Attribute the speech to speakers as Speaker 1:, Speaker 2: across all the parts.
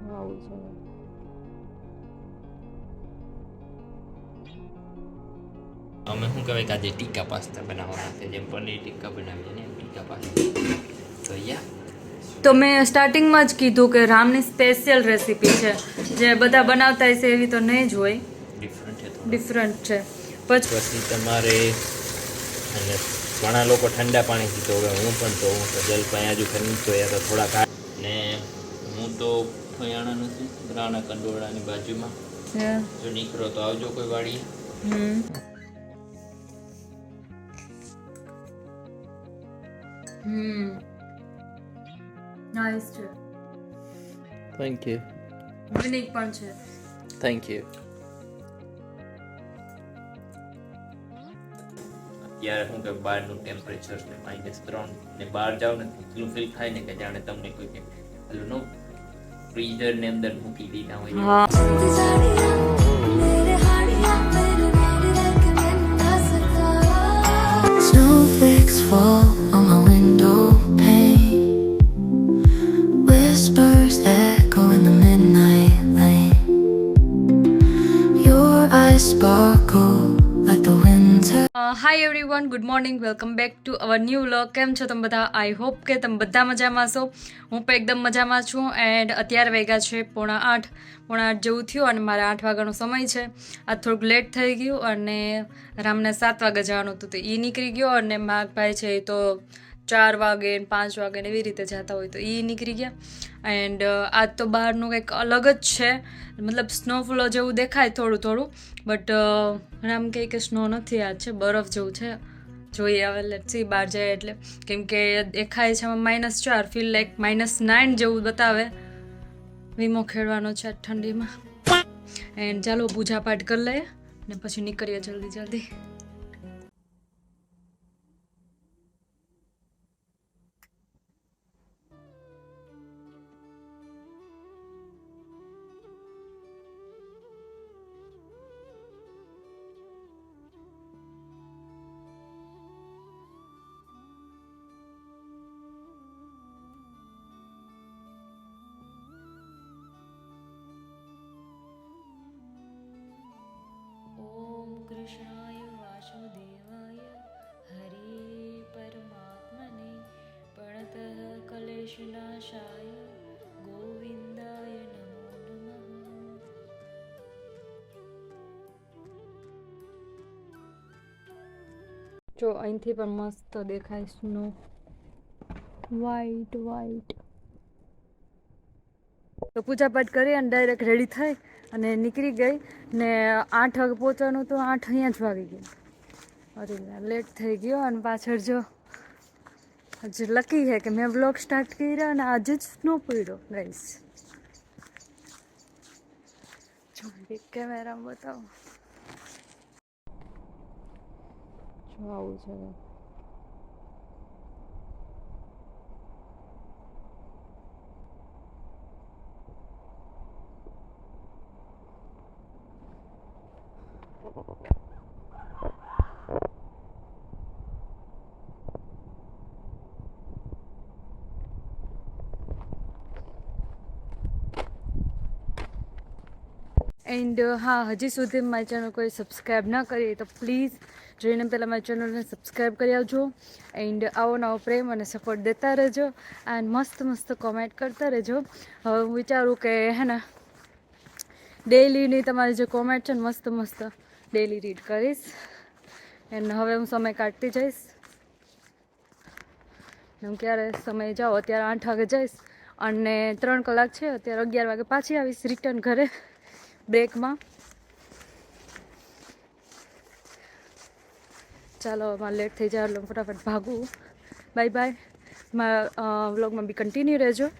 Speaker 1: આવું છે.
Speaker 2: અમે શું કહેવાય કે આજે ટીકા પાસ્તા બનાવવાના છે, જેમ પનીર ટીકા બનાવીએ ને એમ ટીકા પાસ્તા. તો
Speaker 1: તો મેં સ્ટાર્ટિંગમાં જ કીધું કે રામની સ્પેશિયલ રેસીપી છે, જે બધા બનાવતા હશે એવી તો નહીં જ હોય, ડિફરન્ટ છે.
Speaker 2: પછી તમારે અને ઘણા લોકો ઠંડા પાણીથી તો હવે હું પણ તો જલપાઈ આજુ ખરીદ તો યાર થોડાક ને હું તો ફયાણાનું છું રાણા કંડોળાની બાજુમાં. જો નીકળો તો આવજો કોઈ વાડીએ.
Speaker 1: નાઈસ છે.
Speaker 2: Thank you.
Speaker 1: યુનિક પણ છે.
Speaker 2: Thank you. અત્યારે શું કે બહારનું ટેમ્પરેચર છે -3 ને બહાર જાવ ને એટલું ફીલ થાય ને કે જાણે તમને કોઈ કે પેલું નો ફ્રીઝર ને અંદર મૂકી દીધા હોય.
Speaker 3: Snowflakes fall on my window pane. Whispers echo in the midnight lane. Your eyes sparkle like the winter.
Speaker 1: Hi everyone, good morning, welcome back to our new vlog. કેમ છો તમે બધા? આઈ હોપ કે તમે બધા મજામાં છો. હું પણ એકદમ મજામાં છું. એન્ડ અત્યારે વાગ્યા છે 8:30 જેવું થયું અને મારે 8 વાગ્યાનો સમય છે. આ થોડુંક લેટ થઈ ગયું અને રામને 7 વાગે જવાનું હતું તો એ નીકળી ગયો અને મારા ભાઈ છે એ તો 4 વાગે 5 વાગે એવી રીતે જતા હોય તો એ નીકળી ગયા. એન્ડ આજ તો બહારનું કંઈક અલગ જ છે, મતલબ સ્નોફોલો જેવું દેખાય થોડું થોડું, બટ રામ કહે કે સ્નો નથી, આજ છે બરફ જેવું છે. જોઈએ હવે લેટ્સ સી બહાર જાય એટલે, કેમ કે દેખાય છે -4, ફીલ લાઈક -9 જેવું બતાવે. વીમો ખેડવાનો છે ઠંડીમાં. એન્ડ ચાલો પૂજા પાઠ કરી લઈએ ને પછી નીકળીએ જલ્દી જલ્દી. કૃષ્ણાય વાસુદેવાય હરે પરમાત્મને પ્રણતઃ કલેશનાશાય ગોવિંદાય નમો નમઃ. જો અહીંથી પણ મસ્ત દેખાય સ્નો, વ્હાઈટ વ્હાઈટ. તો પૂજા પાઠ કરી અને ડાયરેક્ટ રેડી થઈ અને નીકળી ગઈ ને 8 વાગે પહોંચવાનું તો 8 અહીંયા જ વાગી ગયા. અરે લેટ થઈ ગયો અને પાછળ જો હજી લકી છે કે મેં વ્લોગ સ્ટાર્ટ કર્યા અને આજે જ સ્નો પડ્યો ગાઈસ. જો કેમેરામાં બતાવો, જો આવું છે. એન્ડ હા, હજી સુધી મારી ચેનલ કોઈ સબસ્ક્રાઈબ ન કરી તો પ્લીઝ જોઈને પહેલાં મારી ચેનલને સબસ્ક્રાઈબ કરી આવજો. એન્ડ આવો નવો પ્રેમ અને સપોર્ટ દેતા રહેજો એન્ડ મસ્ત મસ્ત કોમેન્ટ કરતા રહેજો. હવે હું વિચારું કે હે ને ડેઈલીની તમારી જે કોમેન્ટ છે ને મસ્ત મસ્ત ડેઈલી રીડ કરીશ. એન્ડ હવે હું સમય કાઢતી જઈશ. હું ક્યારે સમય જાઉં, અત્યારે 8 વાગે જઈશ અને 3 કલાક છે, અત્યારે 11 વાગે પાછી આવીશ રિટર્ન ઘરે બ્રેકમાં. ચાલો મારે લેટ થઈ જાય એટલે ફટાફટ ભાગું. Bye bye. મારા વ્લોગમાં બી કન્ટિન્યુ રહેજો.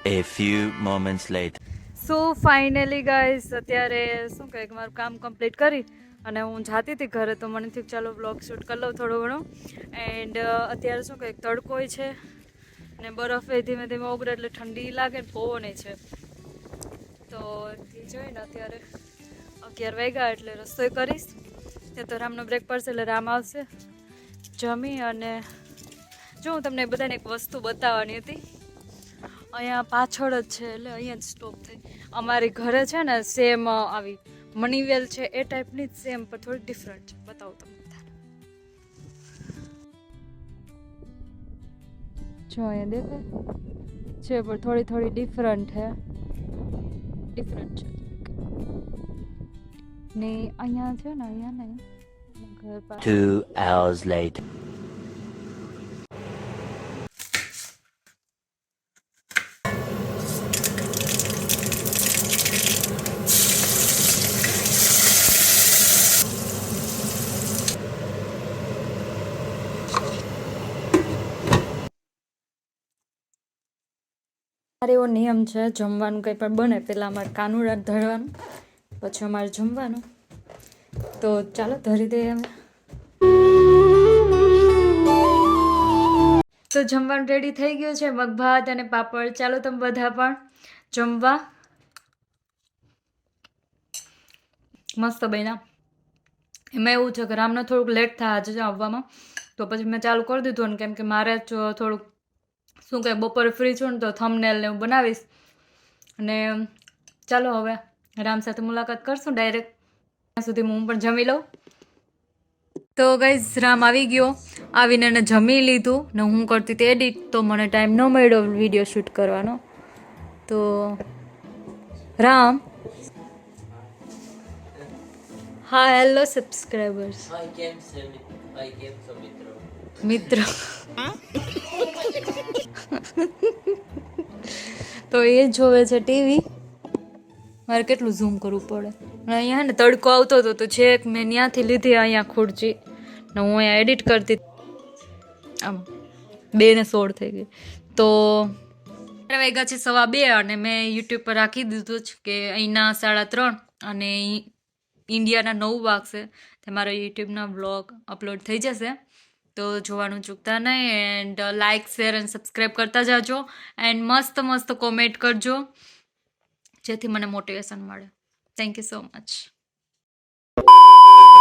Speaker 4: A few moments later.
Speaker 1: So finally guys અત્યારે શું કહે કે મારું કામ કમ્પ્લીટ કરી અને હું જાતી હતી ઘરે તો મને થયું ચાલો બ્લોગ શૂટ કરી લઉં થોડો ઘણો એન્ડ અત્યારે શું કહે તડકોય છે ને બરફ એ ધીમે ધીમે ઓગળે એટલે ઠંડી લાગે ને પવન છે તો એ જોઈને અત્યારે 11 વાગ્યા એટલે રસોઈ કરીશ ત્યાં તો રામનો બ્રેક પડશે એટલે રામ આવશે જમી અને જો હું તમને બધાને એક વસ્તુ બતાવવાની હતી અહીંયા પાછળ જ છે એટલે અહીંયા જ સ્ટોપ થઈ અમારી ઘરે છે ને સેમ આવી મનીવેલ છે એ ટાઈપની જ સેમ પણ થોડી ડિફરન્ટ છે બતાવું તમને બધાને જો અહીંયા દેખાય છે પણ થોડી થોડી ડિફરન્ટ છે ને અહીંયા છે ને અહીંયા નહીં ઘર પાસે
Speaker 4: 2 hours later.
Speaker 1: મારે એવો નિયમ છે જમવાનું કંઈ પણ બને પહેલાં અમારે કાનુડા ધરવાનું પછી અમારે જમવાનું તો ચાલો ધરી દઈએ અમે તો જમવાનું રેડી થઈ ગયું છે મગ ભાત અને પાપડ ચાલો તમે બધા પણ જમવા મસ્ત બન્યા એમાં એવું છે કે રામને થોડુંક લેટ થાય આજે આવવામાં તો પછી મેં ચાલુ કરી દીધું ને કેમ કે મારે જ થોડુંક શું કહે બપોરે ફ્રી છું ને તો થંબનેલ ને હું બનાવીશ અને ચાલો હવે રામ સાથે મુલાકાત કરશું ડાયરેક્ટ ત્યાં સુધી હું પણ જમી લઉં તો ગાઈઝ રામ આવી ગયો આવીને એને જમી લીધું ને હું કરતી હતી એડિટ તો મને ટાઈમ ન મળ્યો વિડીયો શૂટ કરવાનો તો રામ હા હેલો સબસ્ક્રાઈબર્સ મિત્ર તો એ જોવે છે ટીવી મારે કેટલું ઝૂમ કરવું પડે અને અહીંયા ને તડકો આવતો હતો તો છેક મેં ત્યાંથી લીધી અહીંયા ખુરચી ને હું અહીંયા એડિટ કરતી આમ 2:16 થઈ ગઈ તો વાગ્યા છે 2:15 અને મેં યુટ્યુબ પર રાખી દીધું જ કે અહીંના 3:30 અને ઇન્ડિયાના 9 વાગશે તે મારા યુટ્યુબના વ્લોગ અપલોડ થઈ જશે તો જોવાનું ચૂકતા નહીં એન્ડ લાઇક શેર અને સબસ્ક્રાઈબ કરતા જાજો એન્ડ મસ્ત મસ્ત કોમેન્ટ કરજો જેથી મને મોટિવેશન મળે થેન્ક યુ સો મચ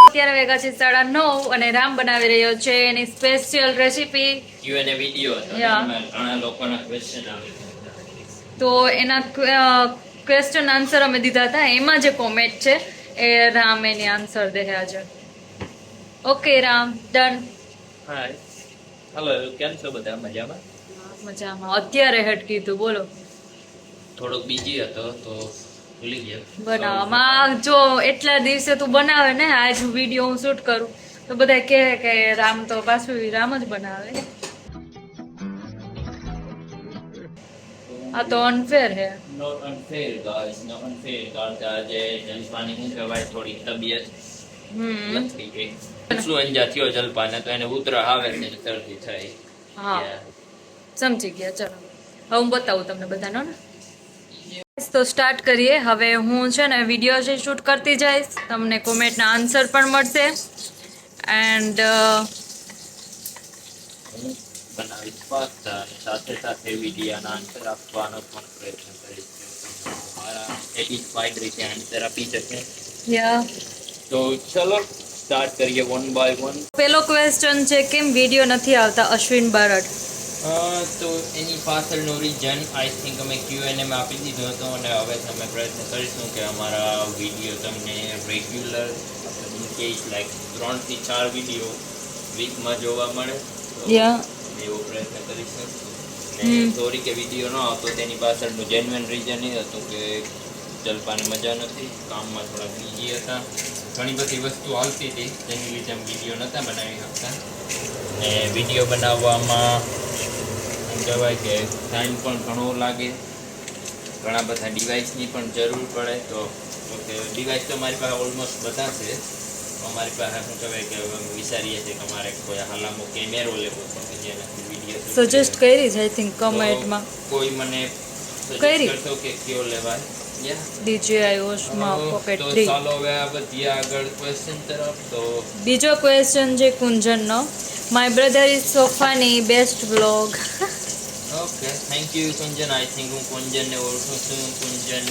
Speaker 1: અત્યારે વાગ્યા છે 9:30 અને રામ બનાવી રહ્યો છે એની special recipe
Speaker 2: Q&A video
Speaker 1: Yeah.
Speaker 2: ઘણા લોકોના ક્વેશ્ચન આવે
Speaker 1: તો એના ક્વેશ્ચન આન્સર અમે દીધા હતા એમાં જે કોમેન્ટ છે એ રામ એની આન્સર દે આજે okay Ram done
Speaker 2: hi hello કેમ છો બધા મજામાં
Speaker 1: મજામાં અત્યારે હેડ કીધું બોલો
Speaker 2: થોડોક બીજી હતો તો ભૂલી ગયો
Speaker 1: બનાવવામાં જો એટલા દિવસે તું બનાવે ને આજ વિડીયો હું શૂટ કરું તો બધા કહે કે રામ તો પાછું રામ જ બનાવે આ તો અનફેર હે
Speaker 2: not unfair guys not unfair કારણ કે આજે જલપાની હું કહેવાય થોડી તબિયત લથડી ગઈ ઇન્ફ્લુએન્ઝા થયો જલપાને તો એને ઉધરસ આવે છે શરદી થઈ
Speaker 1: હા સમજી ગયા ચલો હવે હું બતાવું તમને બધાનો ને તો સ્ટાર્ટ કરીએ હવે હું છે ને વિડીયો છે શૂટ કરતી જઈશ તમને કોમેન્ટના આન્સર પણ મળશે એન્ડ
Speaker 2: બનાવીશ પાસ્તા અને સાથે સાથે વિડીયોના આન્સર આપવાનો પણ પ્રયત્ન કરીશ મારા સેટિસ્ફાઈડ રીતે આન્સર આપી શકે
Speaker 1: યા
Speaker 2: તો ચલો સ્ટાર્ટ કરીએ વન બાય વન
Speaker 1: પેલો ક્વેશ્ચન છે કેમ વિડીયો નથી આવતા અશ્વિન બારડ
Speaker 2: તો એની પાછળનું રીઝન આઈ થિંક અમે Q&A માં આપી દીધો હતો અને હવે અમે પ્રયત્ન કરીશું કે અમારા વિડીયો તમને રેગ્યુલર ઇન કેસ લાઈક 3 થી 4 વિડીયો વીકમાં જોવા મળે
Speaker 1: યા
Speaker 2: એવો પ્રયત્ન કરીશું ને સોરી કે વિડીયો ન આવતો તેની પાછળનું જેન્યુઅન રીઝન એ હતું કે જલપાને મજા નથી કામમાં થોડા બીજી હતા ઘણી બધી વસ્તુ આવતી હતી તેની લીધે અમે વિડીયો નહોતા બનાવી શકતા ને વિડીયો બનાવવામાં એમ કહેવાય કે ટાઈમ પણ ઘણો લાગે ઘણા બધા ડિવાઇસની પણ જરૂર પડે તો ઓકે ડિવાઇસ તો મારી પાસે ઓલમોસ્ટ બધા છે અમારી પાસે શું કહેવાય કે વિચારીએ છીએ કે અમારે કોઈ હાલામાં કેમેરો લેવો તો કે જેનાથી વિડીયો
Speaker 1: સજેસ્ટ કરી છે આઈ થિંક કમેન્ટમાં
Speaker 2: કોઈ મને
Speaker 1: કઈ રીત?
Speaker 2: કરશો કે કયો લેવાય યા
Speaker 1: DJI Osmo Pocket
Speaker 2: તો
Speaker 1: 3.
Speaker 2: ચાલો હવે આ બધી આગળ ક્વેશ્ચન તરફ તો
Speaker 1: બીજો ક્વેશ્ચન છે કુંજનનો. My brother is so funny, best vlog.
Speaker 2: Okay thank you Kunjan. I think હું કુંજનને ઓળખું છું. કુંજન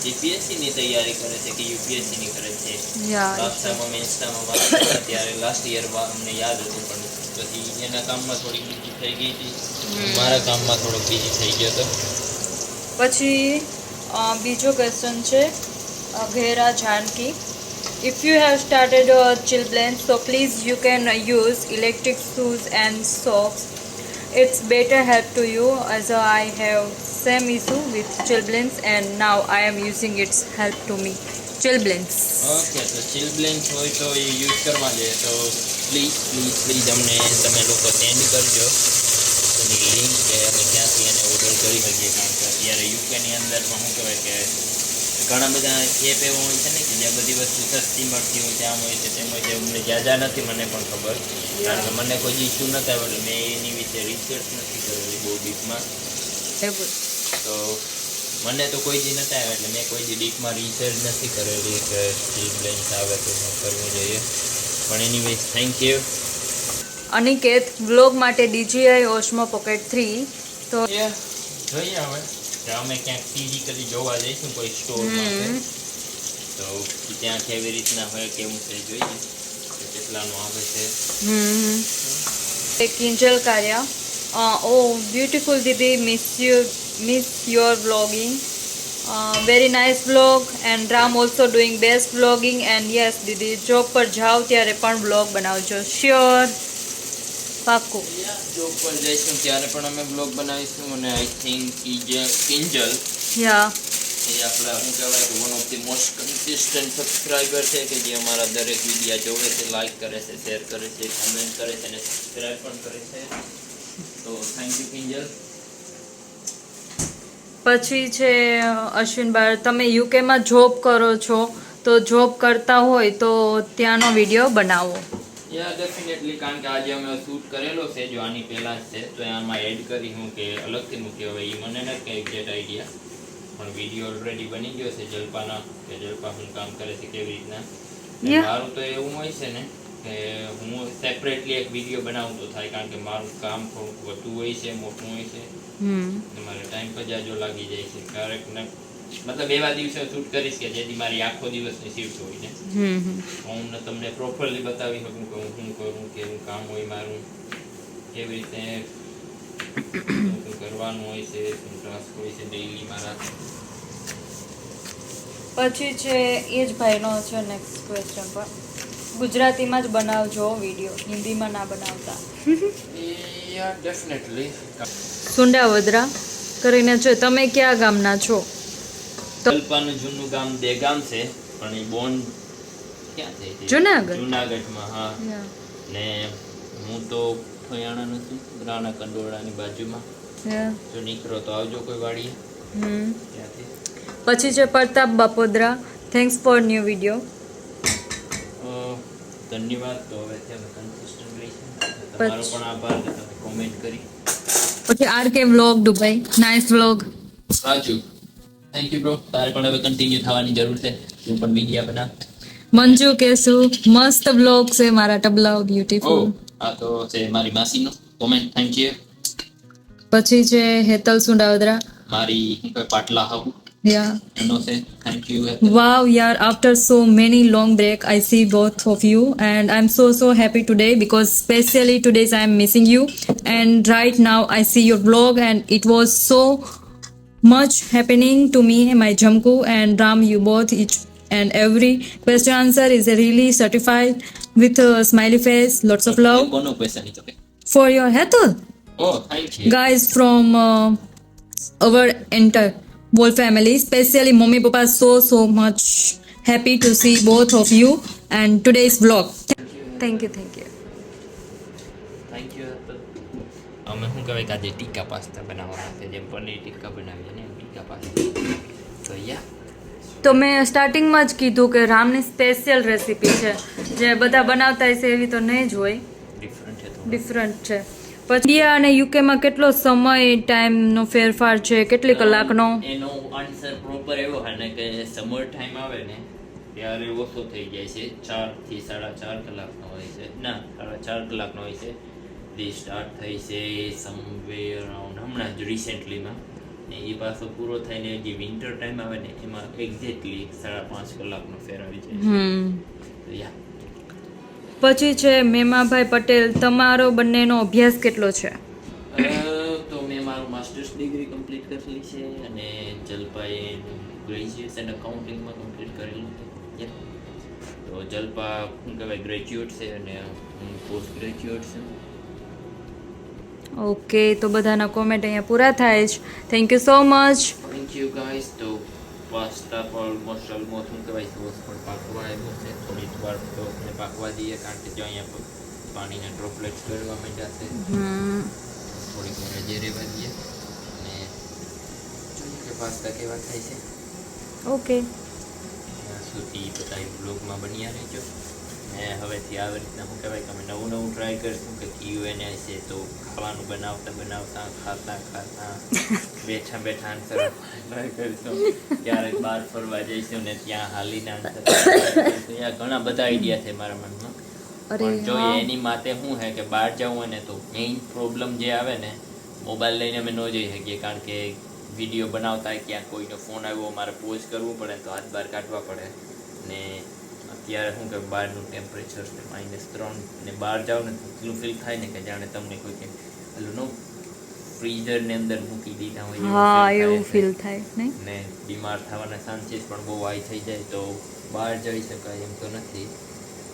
Speaker 2: જીપીએસસી ની તૈયારી કરે છે કે યુપીએસસી ની કરે છે. લાસ્ટ ટાઈમ અમે ઇન્સ્ટામાં વાત કરતા ત્યારે લાસ્ટ યર અમને યાદ હતું, પણ પછી એના કામમાં થોડી બીજી થઈ ગઈ હતી, મારા કામમાં થોડોક બીજી થઈ ગયો હતો.
Speaker 1: પછી બીજો ક્વેશ્ચન છે ઘેરા Janaki. If you have started chilblains, so please you can use electric shoes and socks. It's better help to you as I have same issue with chilblains and now I am using its help to me. Chilblains.
Speaker 2: Okay તો ચિલબ્લેન્સ હોય તો એ use કરવા જોઈએ તો please અમને તમે લોકો send કરજો એની લિંક કે અમે ક્યાંથી એને ઓર્ડર કરી શકીએ, કારણ કે અત્યારે યુકેની અંદર પણ શું કહેવાય કે ઘણા બધા એપ એવો હોય છે ને કે જ્યાં બધી વસ્તુ સસ્તી મળતી હોય ત્યાં હોય છે, તેમ હોય છે. અમને જ્યાદા નથી મને પણ ખબર, કારણ કે મને કોઈ ઇસ્યુ નથી આવ્યો એટલે મેં એની વિશે રિસર્ચ નથી કરેલી બહુ ડીપમાં. તો મને તો કોઈ દી નથી આવ્યા એટલે મેં કોઈ દી ડીપમાં રિસર્ચ નથી કરેલી કે ચિલબ્લેન્સ આવે તો શું કરવું જોઈએ. પણ anyways thank you.
Speaker 1: Aniket vlog માટે DJI Osmo Pocket 3. તો
Speaker 2: જોઈએ હવે કે અમે ક્યાંક ફિઝિકલી જોવા જઈશું કોઈ સ્ટોરમાં તો ત્યાં કેવી રીતના હોય કેવું છે જોઈએ કે કેટલાનું આવે છે.
Speaker 1: Kinjal કાર્યા. Oh beautiful Didi, miss your vlogging. Very nice vlog and Ram also doing best vlogging and yes Didi job પર જાઓ ત્યારે પણ vlog બનાવજો. Sure. પાક્કું.
Speaker 2: જોબ પર જઈશું ત્યારે પણ અમે બ્લોગ બનાવીશું અને આઈ થિંક કિંજલ
Speaker 1: યા
Speaker 2: એ આપણા શું કહેવાય કે one of the most consistent subscriber છે કે જે અમારા દરેક વિડીયો જોવે છે, લાઈક કરે છે, શેર કરે છે, કમેન્ટ કરે છે અને સબસ્ક્રાઈબ પણ કરે છે. તો થેન્ક યુ કિંજલ.
Speaker 1: પછી છે અશ્વિન બાર, તમે યુકેમાં જોબ કરો છો તો જોબ કરતા હોય તો ત્યાંનો વિડીયો બનાવો.
Speaker 2: યા ડેફિનેટલી, કારણ કે આજે અમે શૂટ કરેલો છે જો આની પહેલા જ છે તો આમાં એડ કરી હું કે અલગથી મૂકી હવે એ મને નથી કંઈ એક્ઝેક્ટ આઈડિયા, પણ વિડીયો ઓલરેડી બની ગયો છે જલપાના કે જલપા શું કામ કરે છે કેવી રીતના. મારું તો એવું હોય છે ને કે હું સેપરેટલી એક વિડીયો બનાવું તો થાય, કારણ કે મારું કામ થોડુંક વધુ હોય છે, મોટું હોય છે, મારે ટાઈમ પર જાજો લાગી જાય છે. ક્યારેક ને મતલબ એવા દિવસે શૂટ કરીશ કે જેથી મારી આખો દિવસની શિફ્ટ હોય ને હું તમને પ્રોપરલી બતાવી શકું કે હું શું કરું, કેવું કામ હોય મારું, કેવી રીતે શું કરવાનું હોય છે, શું ટાસ્ક હોય છે ડેઈલી મારા.
Speaker 1: પછી છે એ જ ભાઈનો છે નેક્સ્ટ ક્વેશ્ચન પર, ગુજરાતીમાં જ બનાવજો વિડીયો, હિન્દીમાં ના બનાવતા.
Speaker 2: યા ડેફિનેટલી.
Speaker 1: સુંડાવદરા કરીને છે. તમે કયા ગામના છો?
Speaker 2: જલપાનું જૂનું ગામ દેગામ છે પણ એ બોન્ડ ક્યાં થઈ છે? જુનાગઢમાં. હા ને હું તો ફયાણાનો છું, રાણા કંડોળાની બાજુમાં. જો નીકળો તો આવજો કોઈ વાડીએ ત્યાંથી.
Speaker 1: પછી છે Pratap Bapodara, thanks for new video.
Speaker 2: ધન્યવાદ. તો હવે તમે કન્સિસ્ટન્ટ રહીશું, તમારો પણ આભાર કે તમે કોમેન્ટ કરી.
Speaker 1: પછી RK vlog Dubai, nice vlog.
Speaker 2: Raju thank you bro. તારે પણ હવે કન્ટિન્યુ થવાની જરૂર છે, તું પણ વિડીયો બના.
Speaker 1: મંજુ કેસુ, મસ્ત વ્લોગ છે મારા ટબલા, બ્યુટીફુલ.
Speaker 2: આ તો છે મારી માસીનો કોમેન્ટ, થેન્ક યુ.
Speaker 1: પછી છે હેતલ સુંડાવદરા,
Speaker 2: મારી પાટલા હાઉ
Speaker 1: Yeah.
Speaker 2: એનો છે, thank you.
Speaker 1: Wow, yeah, after so many long break, I see both of you and I'm so happy today because especially today I am missing you and right now I see your vlog and it was so much happening to me, my Jamku and Ram, you both each and every question answer is really certified with a smiley face, lots of love.
Speaker 2: કોનો question છે કે
Speaker 1: For your Hetal,
Speaker 2: oh thank you
Speaker 1: guys from our entire whole family, especially mommy papa, so much happy to see both of you and today's vlog. Thank you.
Speaker 2: Thank you. અમે શું કહેવાય કે આજે ટીકા pasta બનાવવાના છે, જેમ પનીર ટીકા બનાવીએ ને એમ ટીકા પાસ્તા. તો યા
Speaker 1: તો મેં સ્ટાર્ટિંગમાં જ કીધું કે રામની સ્પેશિયલ રેસીપી છે, જે બધા બનાવતા હશે એવી તો નહીં જ હોય,
Speaker 2: ડિફરન્ટ છે
Speaker 1: ડિફરન્ટ છે. પછી ઇન્ડિયા અને યુકેમાં કેટલો સમય ટાઈમનો ફેરફાર છે, કેટલી કલાકનો?
Speaker 2: એનો આન્સર પ્રોપર એવો હે ને કે સમર ટાઈમ આવે ને ત્યારે ઓછો થઈ જાય છે, 4 થી 4.5 કલાકનો હોય છે, ના 4.5 કલાકનો હોય છે. તે સ્ટાર્ટ થઈ છે સમવેર અરાઉન્ડ હમણાં જ રિસેન્ટલીમાં, ને એ પાછો પૂરો થઈને જે વિન્ટર ટાઈમ આવે ને એમાં એક્ઝેક્ટલી 5.5 કલાકનો ફેર આવી જાય છે. તો યા
Speaker 1: પછી છે મેમાભાઈ પટેલ, તમારો બંનેનો અભ્યાસ કેટલો છે?
Speaker 2: તો મેં મારું માસ્ટર્સ ડિગ્રી કમ્પ્લીટ કરેલી છે અને જલપાએ ગ્રેજ્યુએશન અકાઉન્ટિંગમાં કમ્પ્લીટ કરેલું છે. Yeah. તો જલપા શું કહેવાય ગ્રેજ્યુએટ છે અને હું પોસ્ટ ગ્રેજ્યુએટ છું.
Speaker 1: ઓકે, તો બધાના કોમેન્ટ અહીંયા પૂરા થાય છે. Thank you so much.
Speaker 2: Thank you guys. તો પાસ્તા પર ઓલમોસ્ટ શું કહેવાય સોસ પણ પાકવા આવ્યો છે. થોડીક વાર સોસને પાકવા દઈએ કારણ કે જો અહીંયા પાણીના ડ્રોપલેટ્સ ગળવા માંડ્યા છે. થોડીક વાર હજી રહેવા દઈએ અને જોઈએ કે પાસ્તા કેવા થાય છે.
Speaker 1: ઓકે,
Speaker 2: ત્યાં સુધી બધા બ્લોગમાં બન્યા રહેજો. ને હવેથી આવી રીતના શું કહેવાય કે અમે નવું ટ્રાય કરીશું કે Q&A છે, તો ખાવાનું બનાવતા ખાતા બેઠા આન્સર ટ્રાય કરીશું. ક્યારેક બહાર ફરવા જઈશું ને ત્યાં હાલીને આન્સર ત્યાં ઘણા બધા આઈડિયા છે મારા મનમાં. પણ જોઈએ એની માટે શું છે કે બહાર જવું હોય ને તો મેઇન પ્રોબ્લેમ જે આવે ને, મોબાઈલ લઈને અમે ન જઈ શકીએ કારણ કે વિડીયો બનાવતા ક્યાં કોઈનો ફોન આવ્યો મારે પોઝ કરવું પડે તો હાથ બહાર કાઢવા પડે. ને અત્યારે શું કે બહારનું ટેમ્પરેચર છે -3 ને બહાર જાઓ ને એટલું ફીલ થાય ને કે જાણે તમને કોઈ કે પેલું નો ફ્રીઝરની અંદર મૂકી દીધા હોય
Speaker 1: હા એવું ફીલ થાય નહીં
Speaker 2: ને બીમાર થવાના ચાન્સીસ પણ બહુ હાઈ થઈ જાય. તો બહાર જઈ શકાય એમ તો નથી,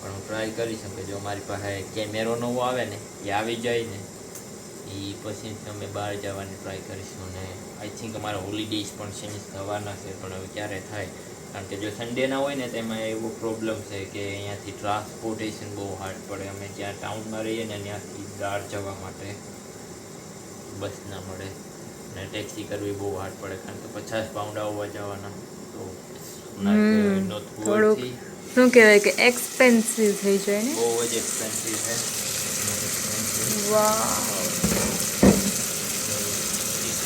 Speaker 2: પણ હું ટ્રાય કરી શકું. જો મારી પાસે કેમેરો નવો આવે ને એ આવી જાય ને એ પછી અમે બહાર જવાની ટ્રાય કરીશું. ને આઈ થિંક અમારા હોલિડેઝ પણ ચેન્જ થવાના છે, પણ હવે ક્યારે થાય કારણ કે જો સન્ડેના હોય ને તેમાં એવો પ્રોબ્લેમ છે કે અહીંયાથી ટ્રાન્સપોર્ટેશન બહુ હાર્ડ પડે. અમે જ્યાં ટાઉનમાં રહીએ ને ત્યાંથી બહાર જવા માટે બસ ના મળે ને ટેક્સી કરવી બહુ હાર્ડ પડે કારણ કે 50 પાઉન્ડ આવવા જવાના. તો
Speaker 1: થોડુંક શું કહેવાય કે એક્સપેન્સિવ થઈ જાય ને,
Speaker 2: બહુ જ એક્સપેન્સિવ છે.
Speaker 1: વાવ,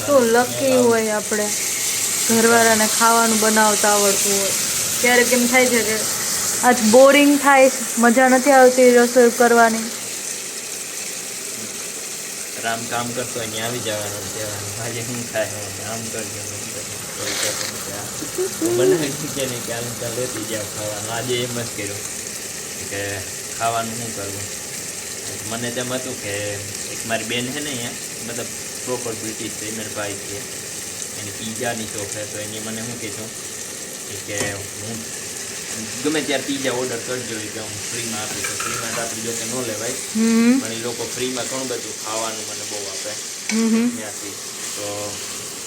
Speaker 1: તો લકી હોય આપણે ઘરવાળાને ખાવાનું બનાવતા આવડતું હોય. ત્યારે કેમ થાય છે કે આજ બોરિંગ થાય, મજા નથી આવતી રસોઈ કરવાની.
Speaker 2: રામ કામ કરતો હોય ત્યાં આવી જવાનું કહેવાનું આજે શું થાય આમ કરજો બનાવી શીખે નહીં કે આમ ચાલ લેતી જાવ ખાવાનું. આજે એમ જ કર્યું કે ખાવાનું શું કરવું. મને તેમ હતું કે એક મારી બેન છે ને અહીંયા મતલબ પ્રોપર બ્રિટિશ છે, મેરા ભાઈ છે, એની પીઝાની શોપ છે. તો એની મને શું કીધું કે હું ગમે ત્યારે પીઝા ઓર્ડર કરજો કે હું ફ્રીમાં આપીશ. તો ફ્રીમાં તો આપણી જો કે ન લેવાય, પણ એ લોકો ફ્રીમાં ઘણું બધું ખાવાનું મને બહુ આપે ત્યાંથી. તો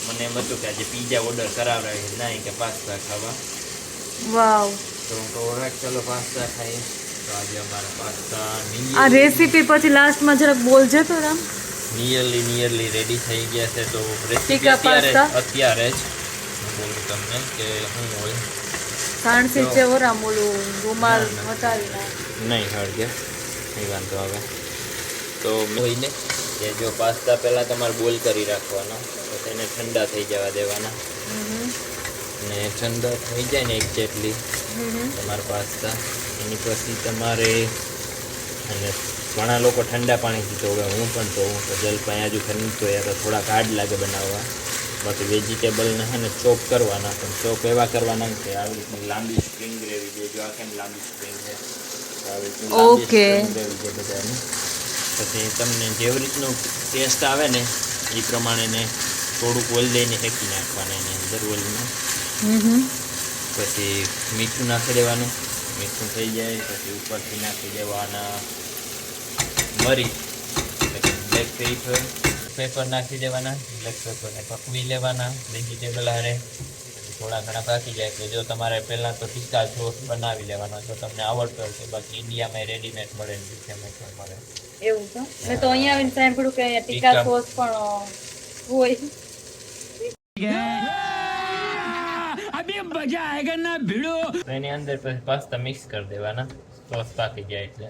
Speaker 2: મને એમ હતું કે આજે પીઝા ઓર્ડર કરાવડાવી નહીં કે પાસ્તા ખાવા.
Speaker 1: વાવ,
Speaker 2: તો હું કહું ચલો પાસ્તા ખાઈએ. તો આજે અમારા પાસ્તા
Speaker 1: આ રેસીપી પછી લાસ્ટમાં જરાક બોલજે તો રામ.
Speaker 2: નિયરલી રેડી થઈ ગયા છે. તો રેસીપી
Speaker 1: ટીકા પાસ્તા
Speaker 2: અત્યારે જ હું બોલું તમને કે શું હોય.
Speaker 1: સાણસી જેવો રામ ઓલું રૂમાલ હટાવી નાખ.
Speaker 2: નહીં હળગે નહીં વાંધો આવે. તો હોઈને કે જો પાસ્તા પહેલાં તમારે બોઇલ કરી રાખવાના, તો તેને ઠંડા થઈ જવા દેવાના. ને ઠંડા થઈ જાય ને એક્ઝેક્ટલી તમારા પાસ્તા, એની પછી તમારે અને ઘણા લોકો ઠંડા પાણીથી ધોવે, હું પણ ધોવું. તો જલપાઈ આજુ ખરીદતો હોય તો થોડાક હાર્ડ લાગે બનાવવા. બાકી વેજીટેબલને છે ને ચોપ કરવાના, પણ ચોપ એવા કરવાના કે આવી રીતની લાંબી સ્પ્રિંગ રહેવી જોઈએ. જો આ કેમ લાંબી સ્પ્રિંગ છે આવી રીતની લાંબી સ્પ્રિંગ રહેવી જોઈએ બધાની. પછી તમને જેવી રીતનું ટેસ્ટ આવે ને એ પ્રમાણે થોડુંક ઓઇલ લઈને શેકી નાખવાના એની અંદર ઓઇલમાં. પછી મીઠું નાખી દેવાનું. મીઠું થઈ જાય પછી ઉપરથી નાખી દેવાના મરી, બ્લેક પેપર નાખી દેવાના. બ્લેક પેપરને પકવી લેવાના વેજીટેબલ હારે. થોડા ઘણા પાકી જાય એટલે જો તમારે પહેલાં તો ટીકા સોસ બનાવી લેવાનો જો તમને આવડતો હોય તો. બાકી ઇન્ડિયામાં રેડીમેડ મળે ને ફેમસ મળે
Speaker 1: એવું છે. મેં તો અહીંયા આવીને સાંભળ્યું કે અહીંયા ટીકા સોસ પણ હોય.
Speaker 2: એની અંદર પછી પાસ્તા મિક્સ કરી દેવાના સોસ પાકી જાય એટલે.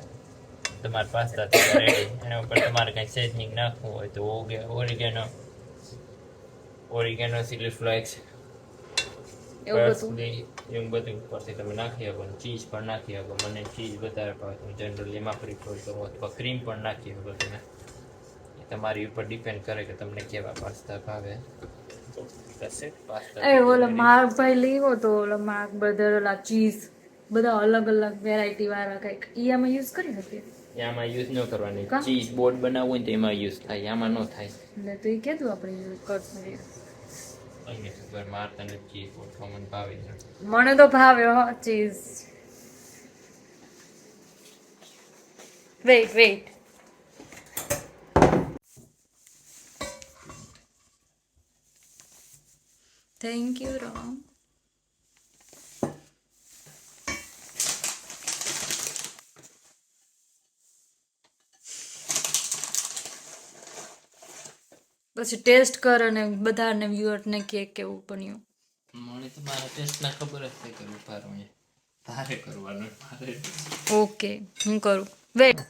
Speaker 2: તમારા પાસ્તા તૈયાર રેડી. એના ઉપર તમારે કંઈ સેઝનિંગ નાખવું હોય તો ઓરિગેનો ચીલી ફ્લેક્સ એવું બધું ઉપરથી તમે નાખી શકો. ચીઝ પણ નાખી શકો. મને ચીઝ વધારે ભાવે, હું જનરલી એમાં પ્રિફર કરું, અથવા ક્રીમ પણ નાખી શકો તમે. એ તમારી ઉપર ડિપેન્ડ કરે કે તમને કેવા પાસ્તા ભાવે.
Speaker 1: ઓલો માર્ક ભાઈ લીવો તો ઓલો માર્ક બધા ઓલા ચીઝ બધા અલગ અલગ વેરાયટી વાળા કંઈક ઈ આમાં યુઝ કરી શકીએ.
Speaker 2: આમાં યુઝ ન કરવાની. ચીઝ બોર્ડ બનાવવું હોય ને તો એમાં યુઝ થાય, આમાં ન થાય.
Speaker 1: એટલે તો એ કીધું આપણે યુઝ કરશું.
Speaker 2: મને ખબર, માર તને ચીઝ બોર્ડ મને ભાવે છે.
Speaker 1: મને તો ભાવ્યો હો cheese. Wait thank you Ram. પછી ટેસ્ટ કર અને બધાને વ્યુઅરને કે કેવું બન્યું.
Speaker 2: મને તો મારા ટેસ્ટ ના ખબર જ છે કે ઉભારું છે. તારે કરવાનું મારે.
Speaker 1: ઓકે હું કરું. વેટ.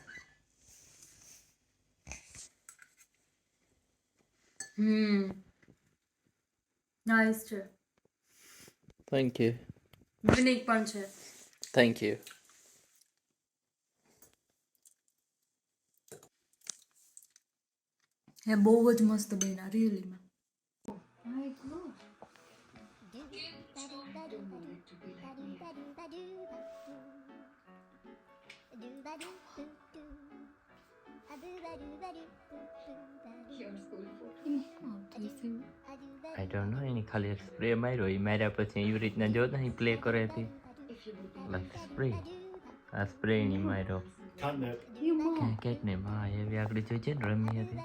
Speaker 1: નાઈસ છે.
Speaker 2: Thank you.
Speaker 1: યુનિક પણ છે.
Speaker 2: Thank you.
Speaker 1: એ બહુ જ મસ્ત બન્યા રિયલીમાં.
Speaker 2: આઈ ડોન્ટ નો, એની ખાલી એક સ્પ્રે માર્યો, એ માર્યા પછી એવી રીતના જો નહીં પ્લે કરે હતી સ્પ્રે. આ સ્પ્રે ની માર્યો કેટનેપ. હા એવી આગળ જોઈ છે ને રમી હતી.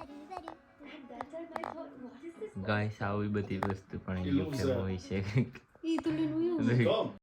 Speaker 2: ગાઈસ આવી બધી વસ્તુ પણ યુકે હોય છે.